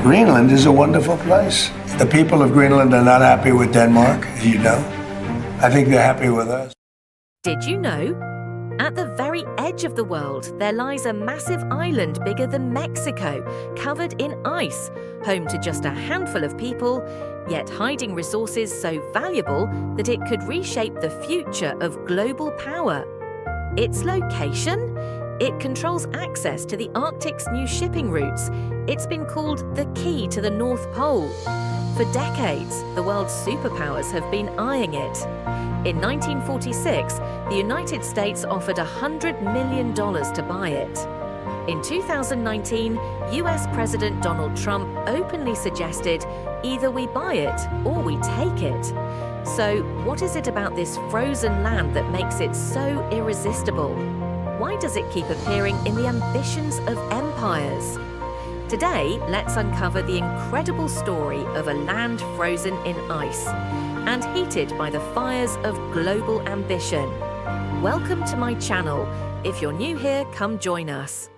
Greenland is a wonderful place. The people of Greenland are not happy with Denmark, as you know. I think they're happy with us. Did you know? At the very edge of the world, there lies a massive island bigger than Mexico, covered in ice, home to just a handful of people, yet hiding resources so valuable that it could reshape the future of global power. Its location? It controls access to the Arctic's new shipping routes. It's been called the key to the North Pole. For decades, the world's superpowers have been eyeing it. In 1946, the United States offered $100 million to buy it. In 2019, US President Donald Trump openly suggested either we buy it or we take it. So, what is it about this frozen land that makes it so irresistible? Why does it keep appearing in the ambitions of empires? Today, let's uncover the incredible story of a land frozen in ice and heated by the fires of global ambition. Welcome to my channel. If you're new here, come join us.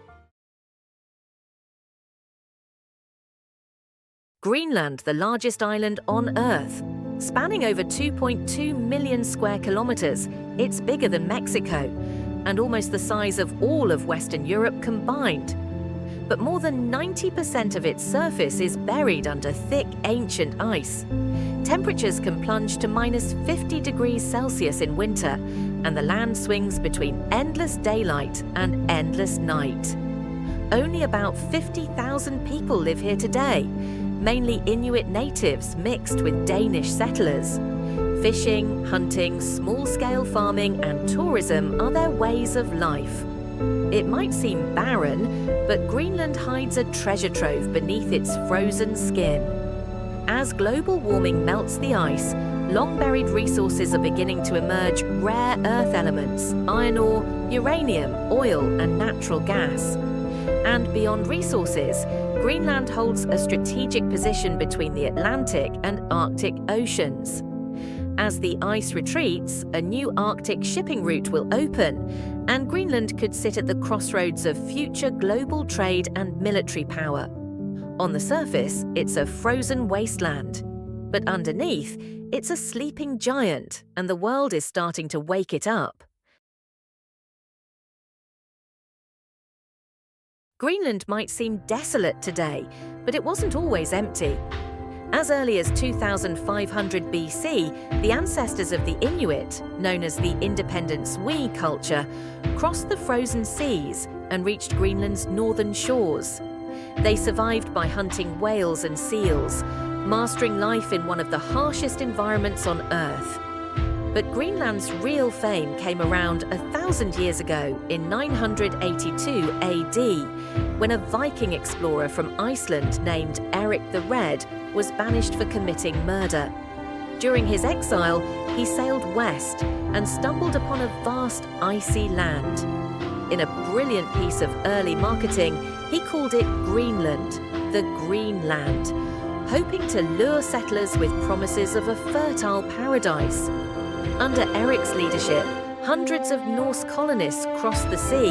Greenland, the largest island on Earth. Spanning over 2.2 million square kilometers, it's bigger than Mexico and almost the size of all of Western Europe combined. But more than 90% of its surface is buried under thick, ancient ice. Temperatures can plunge to minus 50 degrees Celsius in winter, and the land swings between endless daylight and endless night. Only about 50,000 people live here today, mainly Inuit natives mixed with Danish settlers. Fishing, hunting, small-scale farming and tourism are their ways of life. It might seem barren, but Greenland hides a treasure trove beneath its frozen skin. As global warming melts the ice, long-buried resources are beginning to emerge: rare earth elements, iron ore, uranium, oil and natural gas. And beyond resources, Greenland holds a strategic position between the Atlantic and Arctic oceans. As the ice retreats, a new Arctic shipping route will open, and Greenland could sit at the crossroads of future global trade and military power. On the surface, it's a frozen wasteland. But underneath, it's a sleeping giant, and the world is starting to wake it up. Greenland might seem desolate today, but it wasn't always empty. As early as 2500 BC, the ancestors of the Inuit, known as the Independence We culture, crossed the frozen seas and reached Greenland's northern shores. They survived by hunting whales and seals, mastering life in one of the harshest environments on Earth. But Greenland's real fame came around 1,000 years ago in 982 AD, when a Viking explorer from Iceland named Eric the Red was banished for committing murder. During his exile, he sailed west and stumbled upon a vast icy land. In a brilliant piece of early marketing, he called it Greenland, the Green Land, hoping to lure settlers with promises of a fertile paradise. Under Eric's leadership, hundreds of Norse colonists crossed the sea.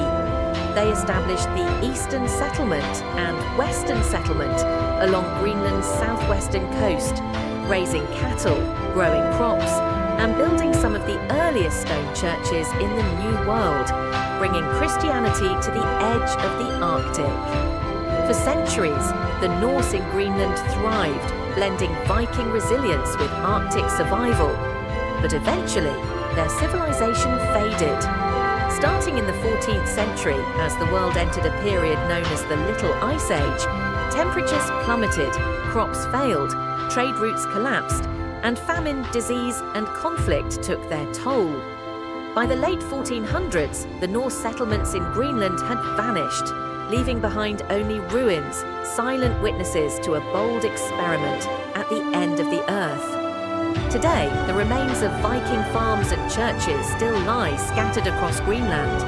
They established the Eastern Settlement and Western Settlement along Greenland's southwestern coast, raising cattle, growing crops, and building some of the earliest stone churches in the New World, bringing Christianity to the edge of the Arctic. For centuries, the Norse in Greenland thrived, blending Viking resilience with Arctic survival. But eventually, their civilization faded. Starting in the 14th century, as the world entered a period known as the Little Ice Age, temperatures plummeted, crops failed, trade routes collapsed, and famine, disease, and conflict took their toll. By the late 1400s, the Norse settlements in Greenland had vanished, leaving behind only ruins, silent witnesses to a bold experiment at the end of the earth. Today, the remains of Viking farms and churches still lie scattered across Greenland,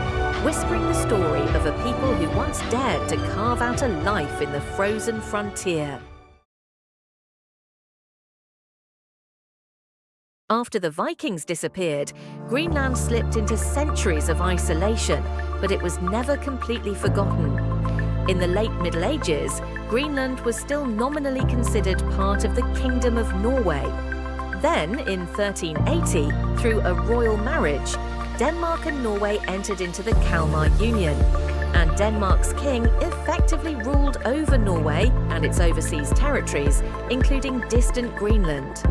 whispering the story of a people who once dared to carve out a life in the frozen frontier. After the Vikings disappeared, Greenland slipped into centuries of isolation, but it was never completely forgotten. In the late Middle Ages, Greenland was still nominally considered part of the Kingdom of Norway. Then, in 1380, through a royal marriage, Denmark and Norway entered into the Kalmar Union, and Denmark's king effectively ruled over Norway and its overseas territories, including distant Greenland.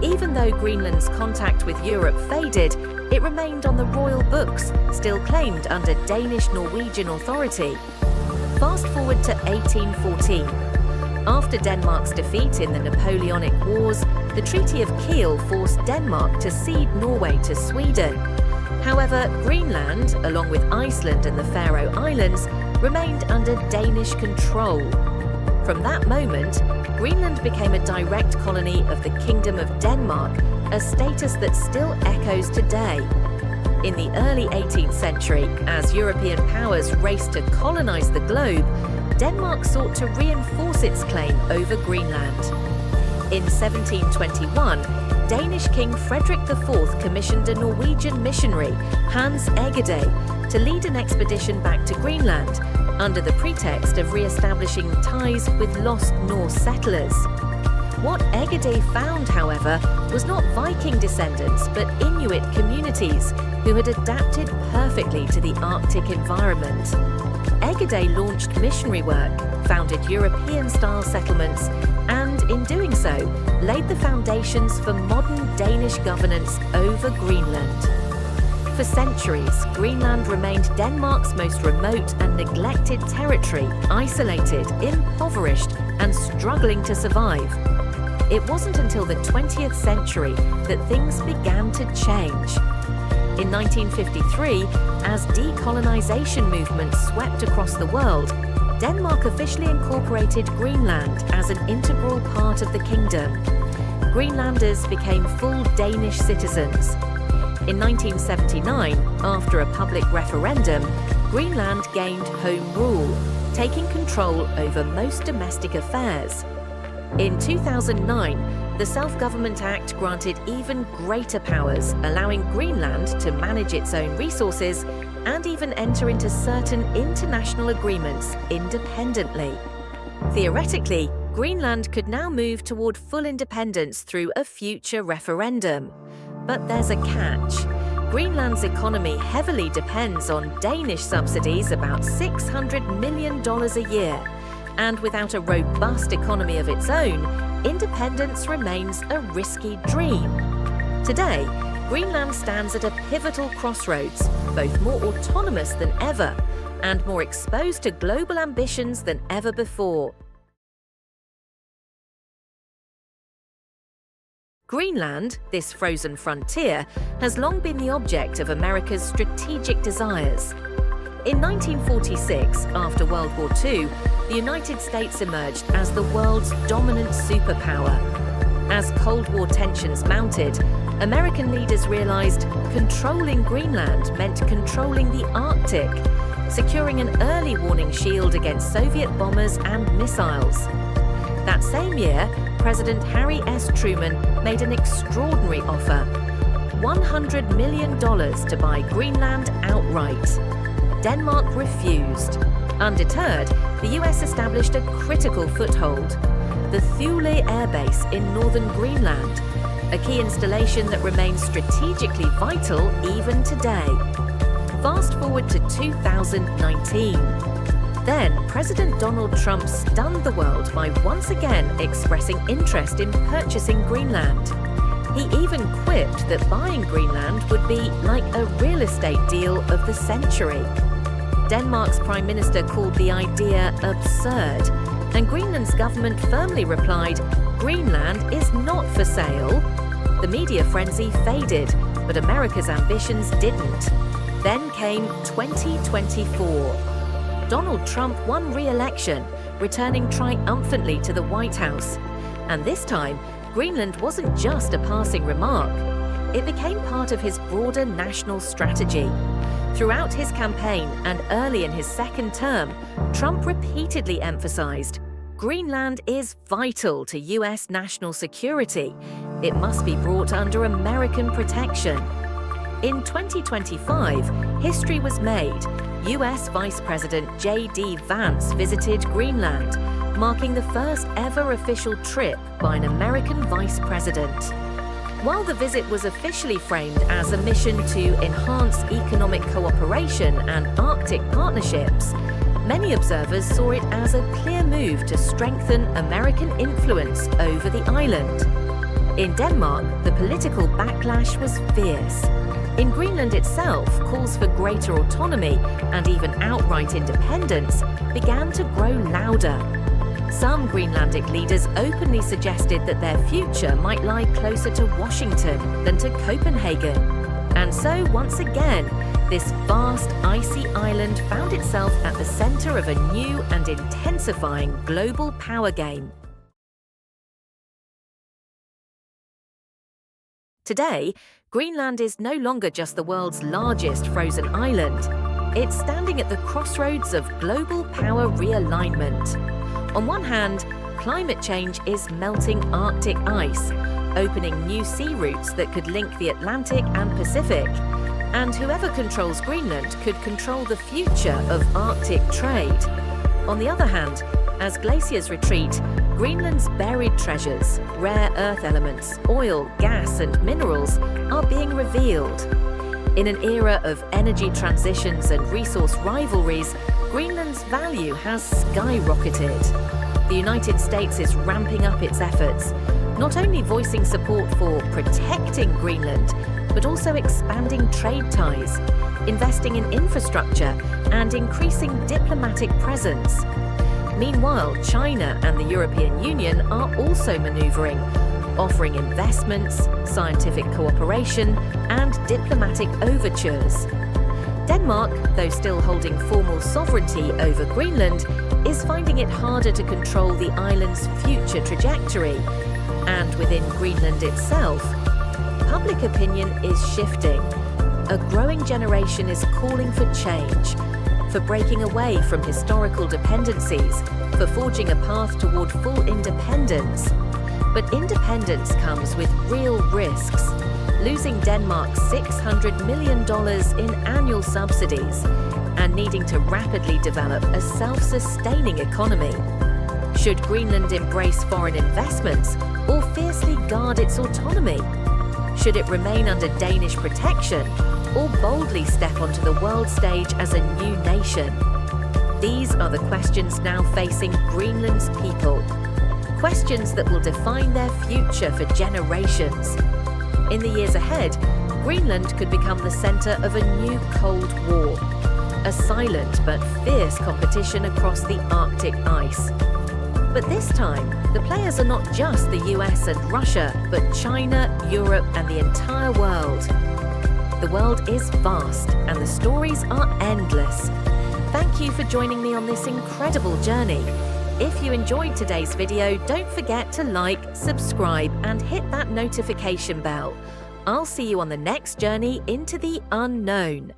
Even though Greenland's contact with Europe faded, it remained on the royal books, still claimed under Danish-Norwegian authority. Fast forward to 1814. After Denmark's defeat in the Napoleonic Wars, the Treaty of Kiel forced Denmark to cede Norway to Sweden. However, Greenland, along with Iceland and the Faroe Islands, remained under Danish control. From that moment, Greenland became a direct colony of the Kingdom of Denmark, a status that still echoes today. In the early 18th century, as European powers raced to colonize the globe, Denmark sought to reinforce its claim over Greenland. In 1721, Danish King Frederick IV commissioned a Norwegian missionary, Hans Egede, to lead an expedition back to Greenland, under the pretext of re-establishing ties with lost Norse settlers. What Egede found, however, was not Viking descendants, but Inuit communities who had adapted perfectly to the Arctic environment. Egede launched missionary work, founded European-style settlements, and in doing so, laid the foundations for modern Danish governance over Greenland. For centuries, Greenland remained Denmark's most remote and neglected territory, isolated, impoverished, and struggling to survive. It wasn't until the 20th century that things began to change. In 1953, as decolonization movements swept across the world, Denmark officially incorporated Greenland as an integral part of the kingdom. Greenlanders became full Danish citizens. In 1979, after a public referendum, Greenland gained home rule, taking control over most domestic affairs. In 2009, the Self-Government Act granted even greater powers, allowing Greenland to manage its own resources and even enter into certain international agreements independently. Theoretically, Greenland could now move toward full independence through a future referendum. But there's a catch. Greenland's economy heavily depends on Danish subsidies, about $600 million a year. And without a robust economy of its own, independence remains a risky dream. Today, Greenland stands at a pivotal crossroads, both more autonomous than ever and more exposed to global ambitions than ever before. Greenland, this frozen frontier, has long been the object of America's strategic desires. In 1946, after World War II, the United States emerged as the world's dominant superpower. As Cold War tensions mounted, American leaders realized controlling Greenland meant controlling the Arctic, securing an early warning shield against Soviet bombers and missiles. That same year, President Harry S. Truman made an extraordinary offer: $100 million to buy Greenland outright. Denmark refused. Undeterred, the US established a critical foothold: the Thule Air Base in northern Greenland, a key installation that remains strategically vital even today. Fast forward to 2019. Then, President Donald Trump stunned the world by once again expressing interest in purchasing Greenland. He even quipped that buying Greenland would be like a real estate deal of the century. Denmark's Prime Minister called the idea absurd, and Greenland's government firmly replied, "Greenland is not for sale." The media frenzy faded, but America's ambitions didn't. Then came 2024. Donald Trump won re-election, returning triumphantly to the White House. And this time, Greenland wasn't just a passing remark. It became part of his broader national strategy. Throughout his campaign and early in his second term, Trump repeatedly emphasized, Greenland is vital to US national security. It must be brought under American protection. In 2025, history was made. US Vice President JD.Vance visited Greenland, marking the first ever official trip by an American vice president. While the visit was officially framed as a mission to enhance economic cooperation and Arctic partnerships, many observers saw it as a clear move to strengthen American influence over the island. In Denmark, the political backlash was fierce. In Greenland itself, calls for greater autonomy and even outright independence began to grow louder. Some Greenlandic leaders openly suggested that their future might lie closer to Washington than to Copenhagen. And so, once again, this vast, icy island found itself at the center of a new and intensifying global power game. Today, Greenland is no longer just the world's largest frozen island. It's standing at the crossroads of global power realignment. On one hand, climate change is melting Arctic ice, opening new sea routes that could link the Atlantic and Pacific. And whoever controls Greenland could control the future of Arctic trade. On the other hand, as glaciers retreat, Greenland's buried treasures, rare earth elements, oil, gas, and minerals are being revealed. In an era of energy transitions and resource rivalries, Greenland's value has skyrocketed. The United States is ramping up its efforts, not only voicing support for protecting Greenland, but also expanding trade ties, investing in infrastructure, and increasing diplomatic presence. Meanwhile, China and the European Union are also maneuvering, offering investments, scientific cooperation, and diplomatic overtures. Denmark, though still holding formal sovereignty over Greenland, is finding it harder to control the island's future trajectory. And within Greenland itself, public opinion is shifting. A growing generation is calling for change, for breaking away from historical dependencies, for forging a path toward full independence. But independence comes with real risks, losing Denmark $600 million in annual subsidies and needing to rapidly develop a self-sustaining economy. Should Greenland embrace foreign investments or fiercely guard its autonomy? Should it remain under Danish protection or boldly step onto the world stage as a new nation? These are the questions now facing Greenland's people. Questions that will define their future for generations. In the years ahead, Greenland could become the center of a new Cold War, a silent but fierce competition across the Arctic ice. But this time, the players are not just the US and Russia, but China, Europe, and the entire world. The world is vast, and the stories are endless. Thank you for joining me on this incredible journey. If you enjoyed today's video, don't forget to like, subscribe, and hit that notification bell. I'll see you on the next journey into the unknown.